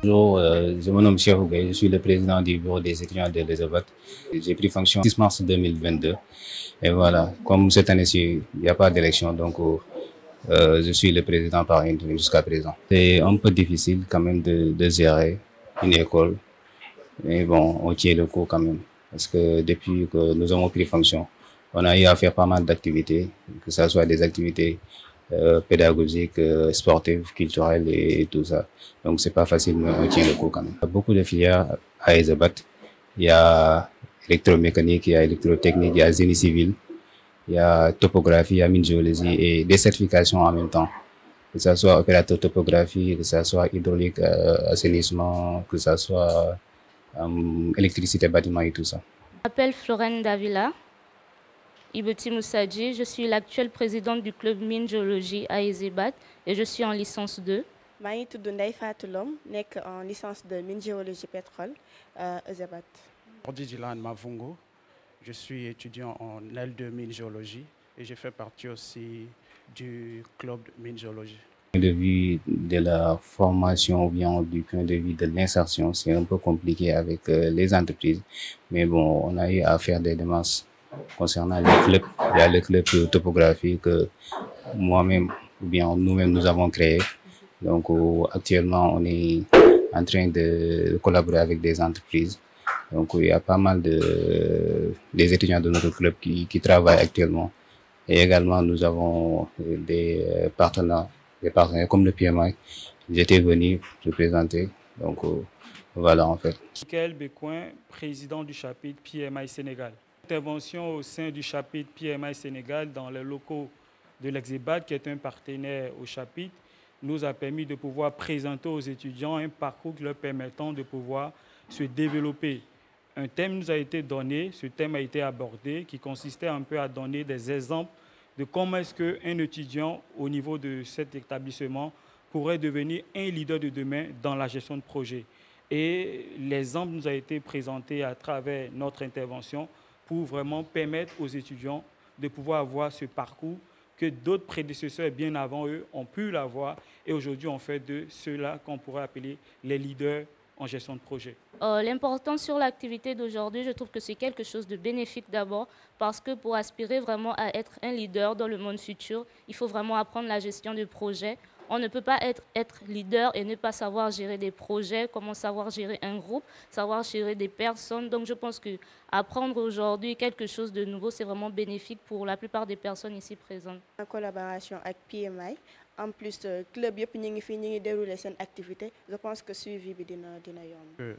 Bonjour, je me nomme Cheikh Ougay, je suis le président du bureau des étudiants de l'ESABAT. J'ai pris fonction le 6 mars 2022. Et voilà, comme cette année-ci, il n'y a pas d'élection, donc je suis le président par intérim jusqu'à présent. C'est un peu difficile quand même de gérer une école, mais bon, on tient le coup quand même. Parce que depuis que nous avons pris fonction, on a eu à faire pas mal d'activités, que ce soit des activités pédagogiques, sportives, culturelles et tout ça. Donc c'est pas facile, mais on tient le coup quand même. Il y a beaucoup de filières à Esabat. Il y a électromécanique, il y a électrotechnique, il y a génie civil, il y a topographie, il y a mine géologie et des certifications en même temps. Que ce soit opérateur topographie, que ce soit hydraulique, assainissement, que ce soit électricité, bâtiment et tout ça. Je m'appelle Florence Davila Ibeti Moussadji. Je suis l'actuelle présidente du club mine géologie à Ezebat et je suis en licence 2. Je suis Ndeye Fatou Lom, en licence de mine géologie pétrole à Ezebat. Dylan Mavungo, je suis étudiant en L2 mine géologie et je fais partie aussi du club de mine géologie. Du point de vue de la formation ou bien du point de vue de l'insertion, c'est un peu compliqué avec les entreprises. Mais bon, on a eu à faire des démarches concernant les clubs. Il y a le club de topographie que moi-même ou bien nous-mêmes nous avons créé. Donc actuellement, on est en train de collaborer avec des entreprises. Donc il y a pas mal des étudiants de notre club qui travaillent actuellement. Et également, nous avons des partenaires comme le PMI. J'étais venu se présenter. Donc voilà en fait. Michael Bécoin, président du chapitre PMI Sénégal. Intervention au sein du chapitre PMI Sénégal dans les locaux de l'Exebat, qui est un partenaire au chapitre, nous a permis de pouvoir présenter aux étudiants un parcours leur permettant de pouvoir se développer. Un thème nous a été donné, ce thème a été abordé, qui consistait un peu à donner des exemples de comment est-ce qu'un étudiant au niveau de cet établissement pourrait devenir un leader de demain dans la gestion de projet. Et l'exemple nous a été présenté à travers notre intervention pour vraiment permettre aux étudiants de pouvoir avoir ce parcours que d'autres prédécesseurs bien avant eux ont pu l'avoir. Et aujourd'hui, on fait de ceux-là qu'on pourrait appeler les leaders en gestion de projet. L'importance sur l'activité d'aujourd'hui, je trouve que c'est quelque chose de bénéfique d'abord parce que pour aspirer vraiment à être un leader dans le monde futur, il faut vraiment apprendre la gestion de projet. On ne peut pas être leader et ne pas savoir gérer des projets, comment savoir gérer un groupe, savoir gérer des personnes. Donc je pense qu'apprendre aujourd'hui quelque chose de nouveau, c'est vraiment bénéfique pour la plupart des personnes ici présentes. En collaboration avec PMI, en plus club yëpp ñi ngi dérouler seen activité, je pense que suivi bi dina yomb.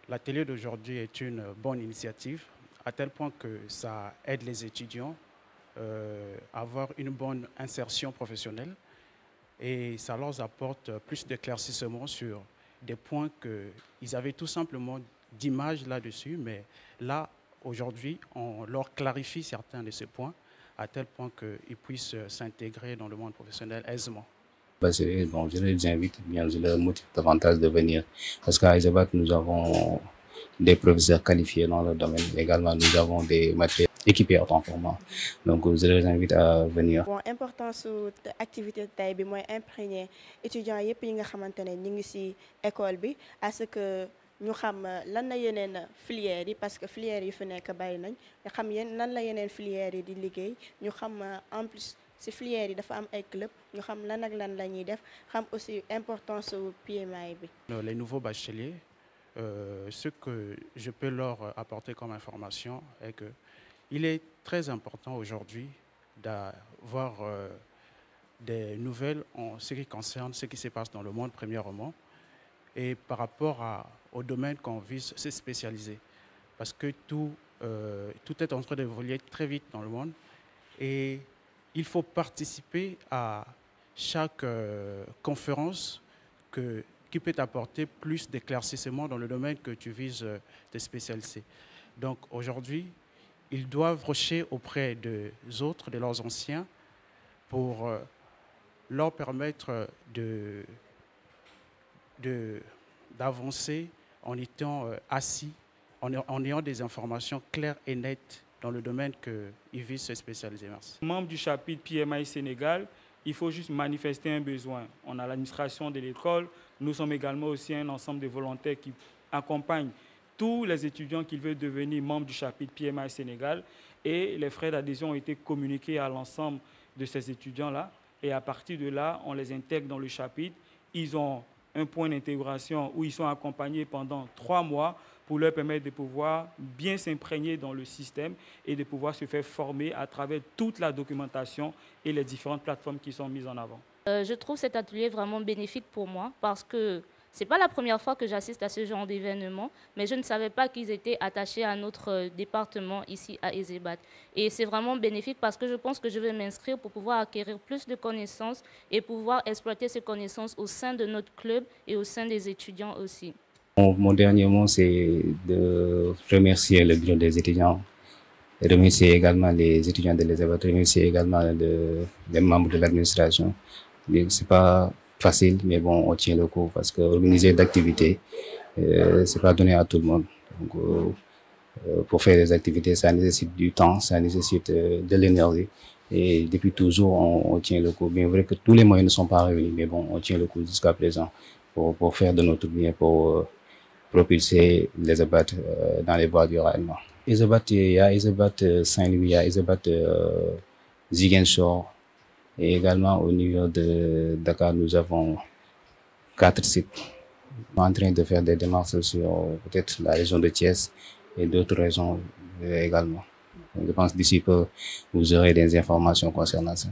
L'atelier d'aujourd'hui est une bonne initiative, à tel point que ça aide les étudiants à avoir une bonne insertion professionnelle et ça leur apporte plus d'éclaircissement sur des points qu'ils avaient tout simplement d'image là-dessus, mais là, aujourd'hui, on leur clarifie certains de ces points à tel point qu'ils puissent s'intégrer dans le monde professionnel aisément. Bon, je les invite, bien, je leur motive davantage de venir. Parce qu'à Esabat, nous avons des professeurs qualifiés dans leur domaine. Également, nous avons des matériels équipés autant pour moi. Donc, je les invite à venir. Bon, importance de l'activité tey bi mooy imprégner étudiants yëpp yi nga xamante ne ñu ngi ci école bi à ce que ñu xam lan la yeneen filières yi parce que filières yi fi nekk bari nañ nga xam lan la yeneen filières yi di liggéey ñu xam en plus ci filières yi dafa am ay club ñu xam lan ak lan la ñuy def xam aussi importance su PMI bi. Les nouveaux bacheliers, ce que je peux leur apporter comme information est que il est très important aujourd'hui d'avoir des nouvelles en ce qui concerne ce qui se passe dans le monde premièrement et par rapport au domaine qu'on vise se spécialiser. Parce que tout est en train d'évoluer très vite dans le monde et il faut participer à chaque conférence qui peut apporter plus d'éclaircissement dans le domaine que tu vises de spécialiser. Donc aujourd'hui, ils doivent rusher auprès des autres, de leurs anciens, pour leur permettre d'avancer en étant assis, en ayant des informations claires et nettes dans le domaine qu'ils visent se spécialiser. Merci. Membre du chapitre PMI Sénégal, il faut juste manifester un besoin. On a l'administration de l'école, nous sommes également aussi un ensemble de volontaires qui accompagnent tous les étudiants qui veulent devenir membres du chapitre PMI Sénégal, et les frais d'adhésion ont été communiqués à l'ensemble de ces étudiants-là, et à partir de là, on les intègre dans le chapitre. Ils ont un point d'intégration où ils sont accompagnés pendant 3 mois pour leur permettre de pouvoir bien s'imprégner dans le système et de pouvoir se faire former à travers toute la documentation et les différentes plateformes qui sont mises en avant. Je trouve cet atelier vraiment bénéfique pour moi parce que ce n'est pas la première fois que j'assiste à ce genre d'événement, mais je ne savais pas qu'ils étaient attachés à notre département ici à EZEBAT. Et c'est vraiment bénéfique parce que je pense que je vais m'inscrire pour pouvoir acquérir plus de connaissances et pouvoir exploiter ces connaissances au sein de notre club et au sein des étudiants aussi. Mon dernier mot, c'est de remercier le bureau des étudiants, remercier également les étudiants de l'EZEBAT, remercier également les membres de l'administration. Ce n'est pas facile, mais bon, on tient le coup parce qu'organiser d'activités, c'est pas donné à tout le monde. Donc, pour faire des activités, ça nécessite du temps, ça nécessite de l'énergie. Et depuis toujours, on tient le coup. Bien vrai que tous les moyens ne sont pas réunis, mais bon, on tient le coup jusqu'à présent pour faire de notre bien, pour propulser l'EZEBAT dans les voies du raillement. EZEBAT, il y a EZEBAT Saint-Louis, il y a EZEBAT Ziguinchor. Et également au niveau de Dakar, nous avons 4 sites. On est en train de faire des démarches sur peut-être la région de Thiès et d'autres régions également. Je pense d'ici peu, vous aurez des informations concernant ça.